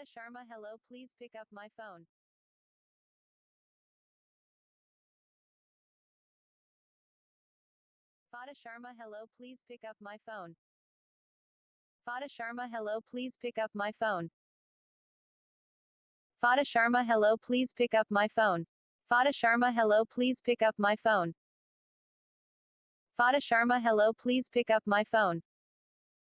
Fata Sharma, hello, please pick up my phone. Fata Sharma, hello, please pick up my phone. Fata Sharma, hello, please pick up my phone. Fata Sharma, hello, please pick up my phone. Fata Sharma, hello, please pick up my phone. Fata Sharma, hello, please pick up my phone.